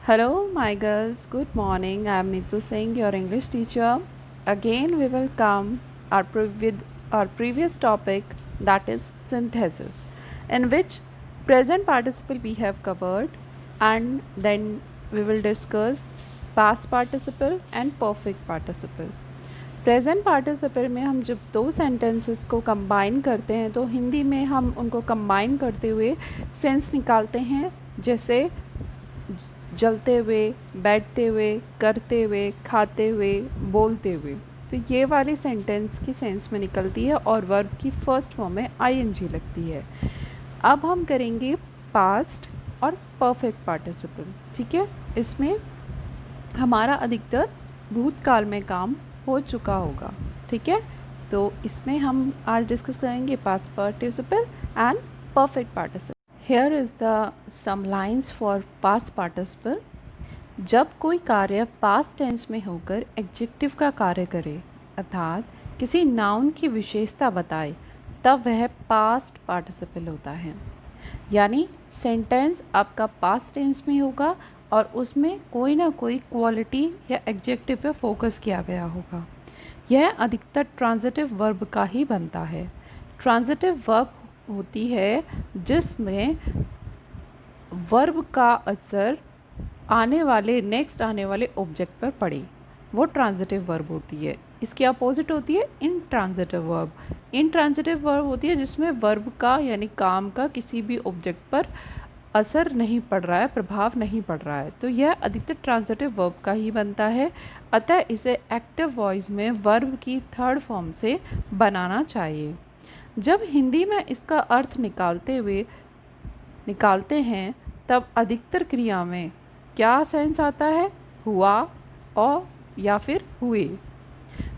Hello, my girls. Good morning. I am Neetu Singh, your English teacher. Again, we will come with our previous topic, that is synthesis, in which present participle we have covered, and then we will discuss past participle and perfect participle. Present participle में हम जब दो sentences को combine करते हैं तो हिंदी में हम उनको कंबाइन करते हुए सेंस निकालते हैं, जैसे जलते हुए, बैठते हुए, करते हुए, खाते हुए, बोलते हुए। तो ये वाली सेंटेंस की सेंस में निकलती है और वर्ब की फर्स्ट फॉर्म में आईएनजी लगती है। अब हम करेंगे पास्ट और परफेक्ट पार्टिसिपल। ठीक है, इसमें हमारा अधिकतर भूतकाल में काम हो चुका होगा। ठीक है, तो इसमें हम आज डिस्कस करेंगे past participle and perfect participle. Here is the some lines for past participle. जब कोई कार्य past tense में होकर एडजेक्टिव का कार्य करे, अर्थात किसी नाउन की विशेषता बताए, तब वह past participle होता है। यानी सेंटेंस आपका past tense में होगा और उसमें कोई ना कोई क्वालिटी या एडजेक्टिव पे फोकस किया गया होगा। यह अधिकतर ट्रांजिटिव वर्ब का ही बनता है। ट्रांजिटिव वर्ब होती है जिसमें वर्ब का असर आने वाले ऑब्जेक्ट पर पड़े, वो ट्रांजिटिव वर्ब होती है। इसकी अपोजिट होती है इनट्रांजिटिव वर्ब। इनट्रांजिटिव वर्ब होती है जिसमें वर्ब का यानी काम का किसी भी ऑब्जेक्ट पर असर नहीं पड़ रहा है, प्रभाव नहीं पड़ रहा है, तो यह अधिकतर ट्रांजिटिव वर्ब का ही बनता है। अतः इसे एक्टिव वॉइस में वर्ब की थर्ड फॉर्म से बनाना चाहिए। जब हिंदी में इसका अर्थ निकालते हैं तब अधिकतर क्रिया में क्या सेंस आता है? हुआ और या फिर हुए,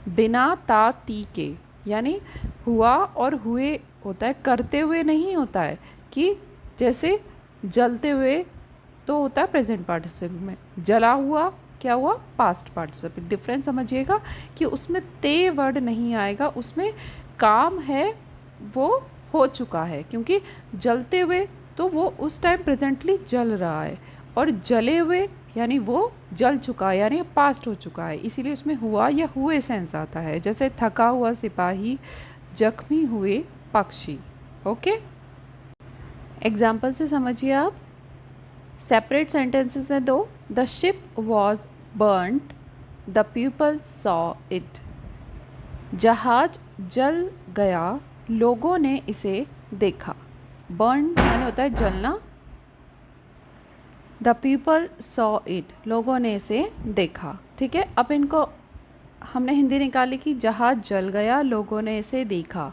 बिना ता ती के, यानी हुआ और हुए होता है, करते हुए नहीं होता है। कि जैसे जलते हुए तो होता है प्रेजेंट पार्टिसिपल में, जला हुआ क्या हुआ? Past participle. डिफरेंस समझिएगा कि उसमें ते वर्ड नहीं आएगा, उसमें काम है वो हो चुका है, क्योंकि जलते हुए तो वो उस टाइम प्रेजेंटली जल रहा है, और जले हुए यानी वो जल चुका है, यानी पास्ट हो चुका है, इसीलिए उसमें हुआ या हुए सेंस आता है। जैसे थका हुआ सिपाही, जख्मी हुए पक्षी। ओके, एग्जाम्पल से समझिए आप। सेपरेट सेंटेंसेस हैं दो। The ship was burned, the people saw it. जहाज जल गया, लोगों ने इसे देखा। बर्न यानी होता है जलना, द पीपल सॉ इट, लोगों ने इसे देखा। ठीक है, अब इनको हमने हिंदी निकाली कि जहाज जल गया, लोगों ने इसे देखा।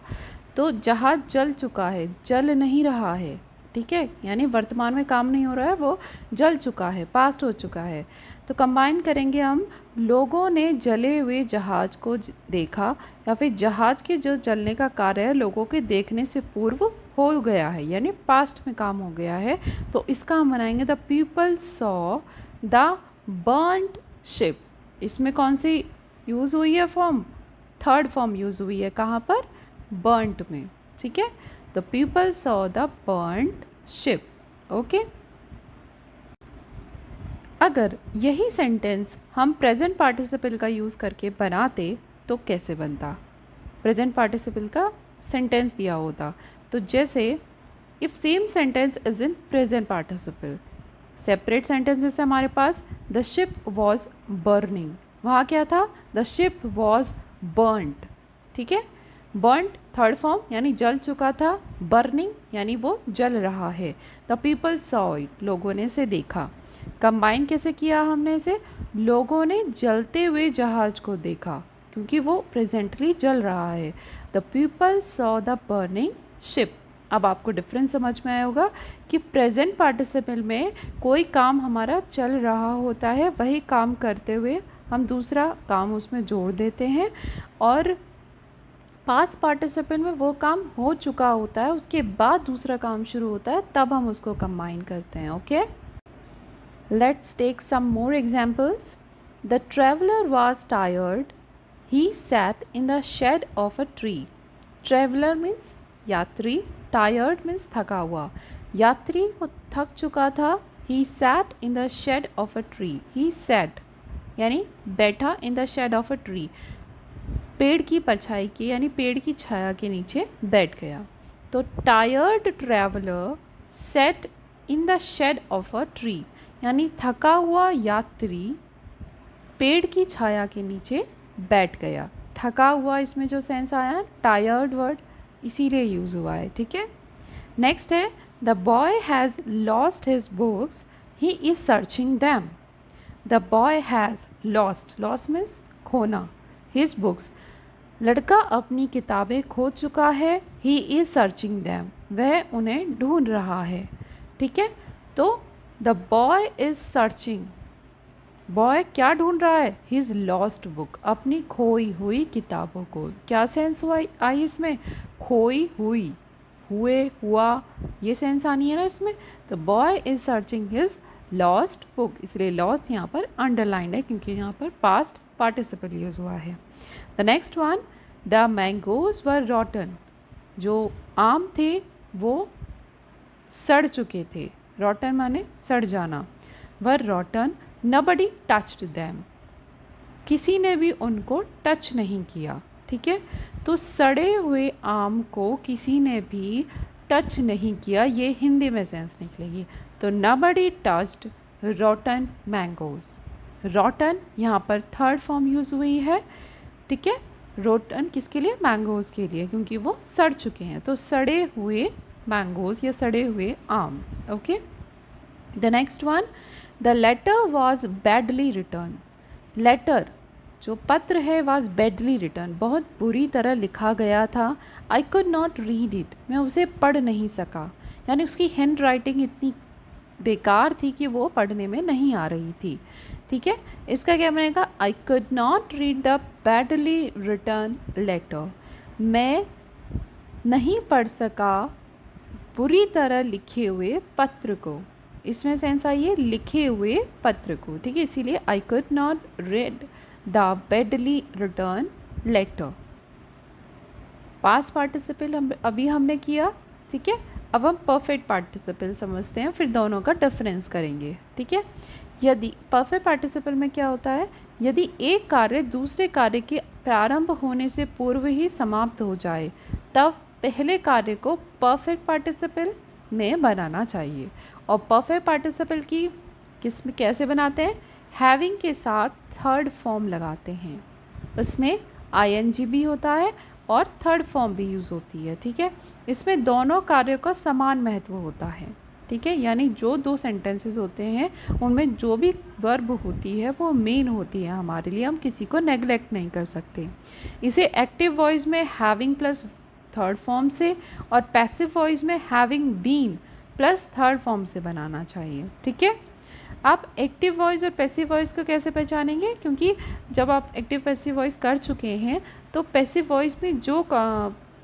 तो जहाज जल चुका है, जल नहीं रहा है। ठीक है, यानी वर्तमान में काम नहीं हो रहा है, वो जल चुका है, पास्ट हो चुका है। तो कंबाइन करेंगे हम, लोगों ने जले हुए जहाज को देखा, या फिर जहाज के जो जलने का कार्य है लोगों के देखने से पूर्व हो गया है, यानी पास्ट में काम हो गया है। तो इसका हम बनाएंगे the people saw the burned ship. इसमें कौन सी यूज़ हुई है फॉर्म? थर्ड फॉर्म यूज़ हुई है, कहाँ पर? बर्न्ट में। ठीक है, the people saw the burned ship. Okay, अगर यही सेंटेंस हम प्रेजेंट पार्टिसिपल का यूज़ करके बनाते तो कैसे बनता? प्रेजेंट पार्टिसिपल का सेंटेंस दिया होता, तो जैसे if same sentence is in present participle, separate sentences है हमारे पास। द शिप वॉज बर्निंग, वहाँ क्या था? The ship was burned. ठीक है, बर्न्ड थर्ड फॉर्म यानी जल चुका था, बर्निंग यानी वो जल रहा है। द पीपल सॉ इट, लोगों ने इसे देखा। कंबाइन कैसे किया हमने इसे? लोगों ने जलते हुए जहाज को देखा, क्योंकि वो प्रेजेंटली जल रहा है। The people saw the burning ship. अब आपको डिफरेंस समझ में आया होगा कि प्रेजेंट पार्टिसिपल में कोई काम हमारा चल रहा होता है, वही काम करते हुए हम दूसरा काम उसमें जोड़ देते हैं, और पास्ट पार्टिसिपल में वो काम हो चुका होता है, उसके बाद दूसरा काम शुरू होता है, तब हम उसको कंबाइन करते हैं। Okay, let's take some more examples. The traveler was tired. He sat in the shade of a tree. Traveler means यात्री, tired means थका हुआ। यात्री वो थक चुका था, ही sat in the shed of a tree. He sat यानी बैठा in the shed of a tree. पेड़ की परछाई के यानी पेड़ की छाया के नीचे बैठ गया. तो tired traveler sat in the shed of a tree यानी थका हुआ यात्री पेड़ की छाया के नीचे बैठ गया. थका हुआ इसमें जो सेंस आया टायर्ड वर्ड इसीलिए यूज़ हुआ है. ठीक है. नेक्स्ट है the boy has lost his books he is searching them. The boy has lost means खोना. हिज बुक्स लड़का अपनी किताबें खो चुका है. ही इज़ सर्चिंग दैम वह उन्हें ढूंढ रहा है. ठीक है. तो the boy is searching boy क्या ढूंढ रहा है? हिज लॉस्ट बुक अपनी खोई हुई किताबों को. क्या सेंस हुआ आई इसमें? खोई हुई हुए हुआ ये सेंस आनी है ना इसमें. तो boy is searching his lost book इसलिए लॉस्ट यहाँ पर अंडरलाइंड है क्योंकि यहाँ पर पास्ट पार्टिसिपल यूज हुआ है. The next one the mangoes वर रॉटन. जो आम थे वो सड़ चुके थे. रॉटन माने सड़ जाना. वर रॉटन नबडी टच्ड दैम किसी ने भी उनको टच नहीं किया. ठीक है. तो सड़े हुए आम को किसी ने भी टच नहीं किया ये हिंदी में सेंस निकलेगी. तो नबडी टच्ड रॉटन मैंगोज. रॉटन यहाँ पर थर्ड फॉर्म यूज़ हुई है. ठीक है. रॉटन किसके लिए? मैंगोज़ के लिए क्योंकि वो सड़ चुके हैं. तो सड़े हुए मैंगोज़ या सड़े हुए आम. Okay. The next one the letter was badly written. Letter जो पत्र है वॉज बैडली रिटर्न बहुत बुरी तरह लिखा गया था. आई कुड नॉट रीड इट मैं उसे पढ़ नहीं सका. यानी उसकी हैंड राइटिंग इतनी बेकार थी कि वो पढ़ने में नहीं आ रही थी. ठीक है. इसका क्या बनेगा? I could not read the badly written letter. मैं नहीं पढ़ सका बुरी तरह लिखे हुए पत्र को. इसमें सेंस आई है लिखे हुए पत्र को. ठीक है. इसीलिए I could not read the badly written letter. Past participle अभी हमने किया. ठीक है. अब हम परफेक्ट पार्टिसिपल समझते हैं फिर दोनों का डिफरेंस करेंगे. ठीक है. यदि परफेक्ट पार्टिसिपल में क्या होता है? यदि एक कार्य दूसरे कार्य के प्रारंभ होने से पूर्व ही समाप्त हो जाए तब पहले कार्य को परफेक्ट पार्टिसिपल में बनाना चाहिए. और परफेक्ट पार्टिसिपल की किस में कैसे बनाते हैं? हैविंग के साथ थर्ड फॉर्म लगाते हैं. उसमें आईएनजी भी होता है और थर्ड फॉर्म भी यूज़ होती है. ठीक है. इसमें दोनों कार्यों का समान महत्व होता है. ठीक है. यानी जो दो सेंटेंसेस होते हैं उनमें जो भी वर्ब होती है वो मेन होती है हमारे लिए. हम किसी को नेग्लेक्ट नहीं कर सकते. इसे एक्टिव वॉइस में हैविंग प्लस थर्ड फॉर्म से और पैसिव वॉइस में having been plus third form से बनाना चाहिए. ठीक है. आप एक्टिव वॉइस और पैसिव वॉइस को कैसे पहचानेंगे? क्योंकि जब आप एक्टिव पैसिव वॉइस कर चुके हैं तो पैसिव वॉइस में जो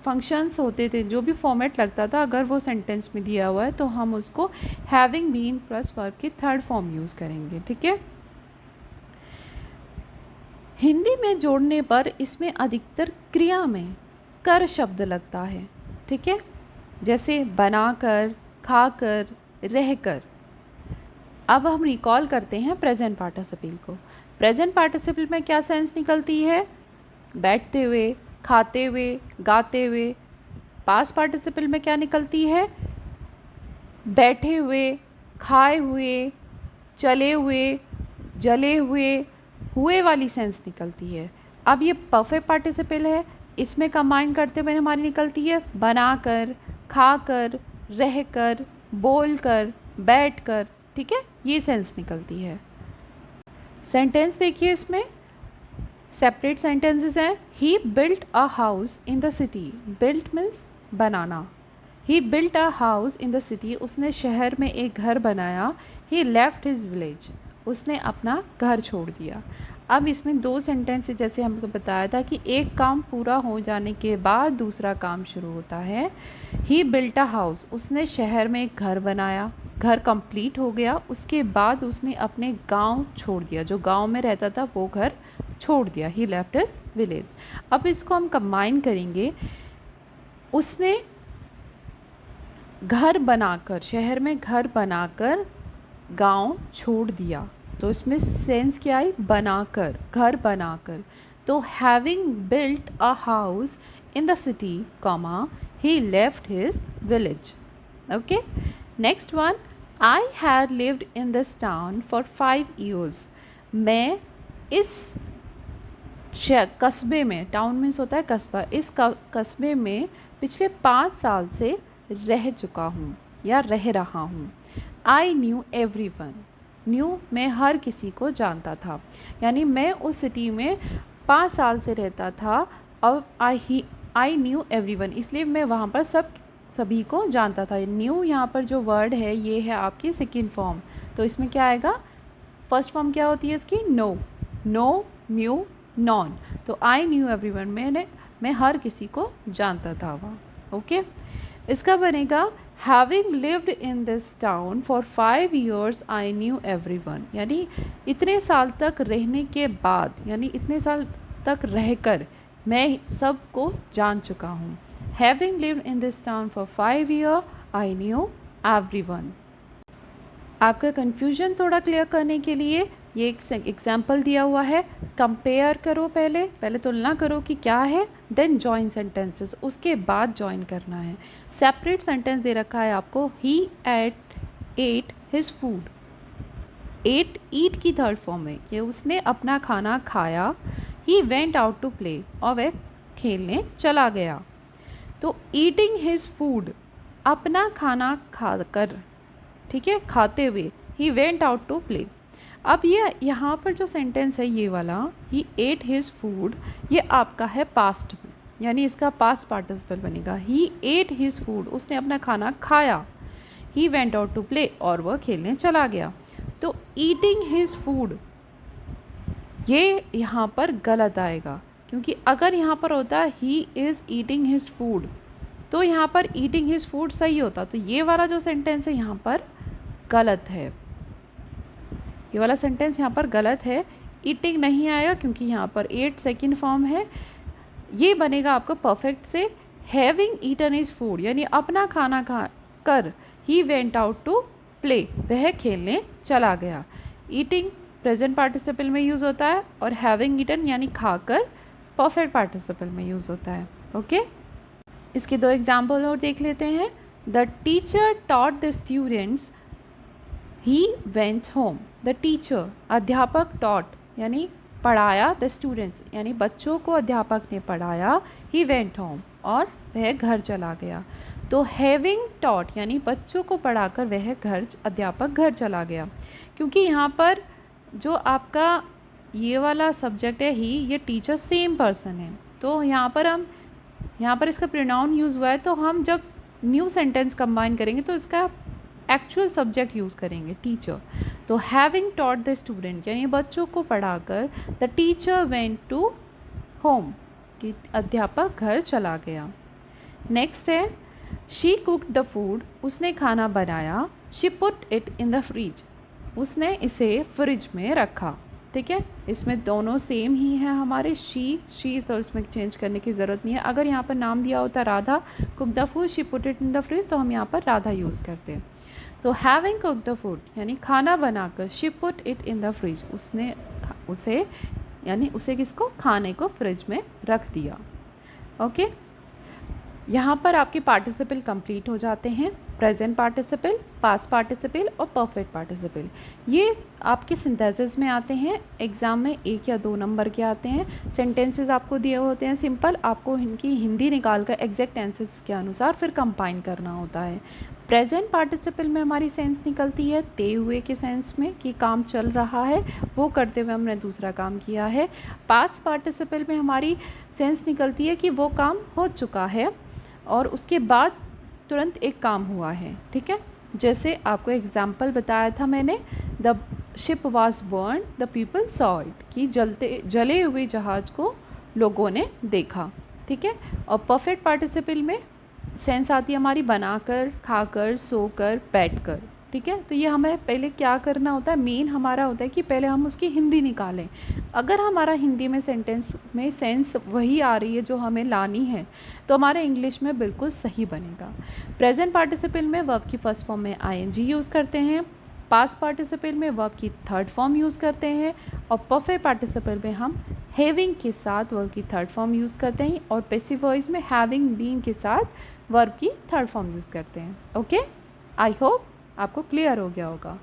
फंक्शंस होते थे जो भी फॉर्मेट लगता था अगर वो सेंटेंस में दिया हुआ है तो हम उसको हैविंग बीन प्लस वर्ब की थर्ड फॉर्म यूज़ करेंगे. ठीक है. हिंदी में जोड़ने पर इसमें अधिकतर क्रिया में कर शब्द लगता है. ठीक है. जैसे बनाकर, खाकर, रहकर. अब हम रिकॉल करते हैं प्रेजेंट पार्टिसिपल को. प्रेजेंट पार्टिसिपल में क्या सेंस निकलती है? बैठते हुए, खाते हुए, गाते हुए. पास्ट पार्टिसिपल में क्या निकलती है? बैठे हुए, खाए हुए, चले हुए, जले हुए, हुए वाली सेंस निकलती है. अब ये परफेक्ट पार्टिसिपल है. इसमें कंबाइन करते हुए हमारी निकलती है बनाकर, खाकर, रहकर, बोलकर, बैठकर. ठीक है. ये सेंस निकलती है. सेंटेंस देखिए इसमें सेपरेट सेंटेंसेस हैं. He built a house in the city. Built means बनाना. He built a house in the city उसने शहर में एक घर बनाया. ही लेफ्ट हिज विलेज उसने अपना घर छोड़ दिया. अब इसमें दो सेंटेंस जैसे हमको बताया था कि एक काम पूरा हो जाने के बाद दूसरा काम शुरू होता है. ही बिल्ट अ हाउस उसने शहर में एक घर बनाया. घर कंप्लीट हो गया उसके बाद उसने अपने गांव छोड़ दिया. जो गांव में रहता था वो घर छोड़ दिया. ही लेफ्ट हिज विलेज. अब इसको हम कंबाइन करेंगे. उसने घर बनाकर शहर में घर बनाकर गांव छोड़ दिया। तो इसमें सेंस क्या आई, बनाकर, घर बनाकर। तो having built a house in the city comma he left his village. Okay, next one, I had lived in this town for 5 years। मैं इस कस्बे में, टाउन मीन्स होता है कस्बा, इस कस्बे में पिछले 5 साल से रह चुका हूँ या रह रहा हूँ। I knew every one, new मैं हर किसी को जानता था, यानी मैं उस सिटी में 5 साल से रहता था। अब आई न्यू एवरी वन, इसलिए मैं वहाँ पर सभी को जानता था। न्यू यहाँ पर जो वर्ड है ये है आपकी सेकेंड फॉर्म। तो इसमें क्या आएगा, फर्स्ट फॉर्म क्या होती है इसकी, नो, नो, न्यू, नॉन। तो आई न्यू एवरीवन, मैं हर किसी को जानता था वहाँ। ओके, इसका बनेगा having lived in this town for 5 years I knew everyone, यानी इतने साल तक रहने के बाद, यानी इतने साल तक रहकर मैं सबको जान चुका हूँ। Having lived in this town for 5 years I knew everyone. आपका कन्फ्यूजन थोड़ा क्लियर करने के लिए ये एक एग्जाम्पल दिया हुआ है। कंपेयर करो, पहले तुलना करो कि क्या है, देन जॉइन सेंटेंसेस, उसके बाद जॉइन करना है। सेपरेट सेंटेंस दे रखा है आपको, he ate his food. Eat की थर्ड फॉर्म है कि उसने अपना खाना खाया। He went out to play, और वह खेलने चला गया। तो ईटिंग हिज फूड, अपना खाना खाकर, ठीक है, खाते हुए, he went out to play. अब ये यहाँ पर जो सेंटेंस है ये वाला, ही एट हिज फूड, ये आपका है पास्ट में, यानी इसका पास्ट पार्टिसिपल बनेगा। ही एट हिज फूड, उसने अपना खाना खाया। He went out to play, और वह खेलने चला गया। तो ईटिंग हिज फूड ये यहाँ पर गलत आएगा, क्योंकि अगर यहाँ पर होता he is eating his food तो यहाँ पर ईटिंग हिज फूड सही होता। तो ये वाला जो सेंटेंस है यहाँ पर गलत है, ये वाला सेंटेंस यहाँ पर गलत है। ईटिंग नहीं आएगा क्योंकि यहाँ पर एट सेकेंड फॉर्म है। ये बनेगा आपको परफेक्ट से, हैविंग ईटन हिज फूड, यानी अपना खाना खा कर, he went out to play, वह खेलने चला गया। ईटिंग प्रेजेंट पार्टिसिपल में यूज़ होता है, और हैविंग ईटन यानी खाकर परफेक्ट पार्टिसिपल में यूज़ होता है। ओके, इसके 2 एग्जाम्पल और देख लेते हैं। The teacher taught the students, he went home. The teacher, अध्यापक, टॉट यानी पढ़ाया, द स्टूडेंट्स यानी बच्चों को अध्यापक ने पढ़ाया, ही वेंट होम और वह घर चला गया। तो हैविंग टॉट यानी बच्चों को पढ़ाकर वह अध्यापक घर चला गया। क्योंकि यहाँ पर जो आपका ये वाला सब्जेक्ट है ही, ये टीचर सेम पर्सन है, तो यहाँ पर इसका प्रोनाउन यूज़ हुआ है। तो हम जब न्यू सेंटेंस कंबाइन करेंगे तो इसका एक्चुअल सब्जेक्ट यूज़ करेंगे, टीचर। तो हैविंग टॉट द स्टूडेंट यानी बच्चों को पढ़ाकर, the teacher went to home कि अध्यापक घर चला गया। नेक्स्ट है शी कुक्ड द फूड, उसने खाना बनाया। She put it in the fridge, उसने इसे फ्रिज में रखा। ठीक है, इसमें दोनों सेम ही हैं हमारे, शी तो इसमें चेंज करने की ज़रूरत नहीं है। अगर यहाँ पर नाम दिया होता Radha, cook the food, she put it in the fridge, तो हम यहाँ पर राधा यूज़ करते हैं। तो हैविंग कुक द फूड यानी खाना बनाकर, she put it in the fridge, उसने उसे किसको, खाने को फ्रिज में रख दिया। ओके, यहाँ पर आपके पार्टिसिपल कंप्लीट हो जाते हैं, प्रेजेंट पार्टिसिपल, पास्ट पार्टिसिपल और परफेक्ट पार्टिसिपल। ये आपके सिंथेसिस में आते हैं, एग्ज़ाम में 1 या 2 नंबर के आते हैं। सेंटेंसेस आपको दिए होते हैं सिंपल, आपको इनकी हिंदी निकाल कर एग्जैक्ट टेंसेस के अनुसार फिर कंबाइन करना होता है। प्रेजेंट पार्टिसिपल में हमारी सेंस निकलती है ते हुए के सेंस में कि काम चल रहा है, वो करते हुए हमने दूसरा काम किया है। पास्ट पार्टिसिपल में हमारी सेंस निकलती है कि वो काम हो चुका है और उसके बाद तुरंत एक काम हुआ है। ठीक है, जैसे आपको एग्जाम्पल बताया था मैंने, the ship was burn, the people saw it, कि जले हुए जहाज़ को लोगों ने देखा। ठीक है, और परफेक्ट पार्टिसिपल में सेंस आती है हमारी बनाकर, खाकर, सोकर, बैठकर। ठीक है, तो ये हमें पहले क्या करना होता है, मेन हमारा होता है कि पहले हम उसकी हिंदी निकालें। अगर हमारा हिंदी में सेंटेंस में सेंस वही आ रही है जो हमें लानी है, तो हमारा इंग्लिश में बिल्कुल सही बनेगा। प्रेजेंट पार्टिसिपल में वर्ब की फर्स्ट फॉर्म में आईएनजी यूज़ करते हैं, पास्ट पार्टिसिपल में वर्ब की थर्ड फॉर्म यूज़ करते हैं और परफेक्ट पार्टिसिपल में हम हैविंग के साथ वर्ब की थर्ड फॉर्म यूज़ करते हैं और पैसिव वॉइस में हैविंग बीइंग के साथ वर्ब की थर्ड फॉर्म यूज़ करते हैं। ओके, आई होप आपको क्लियर हो गया होगा।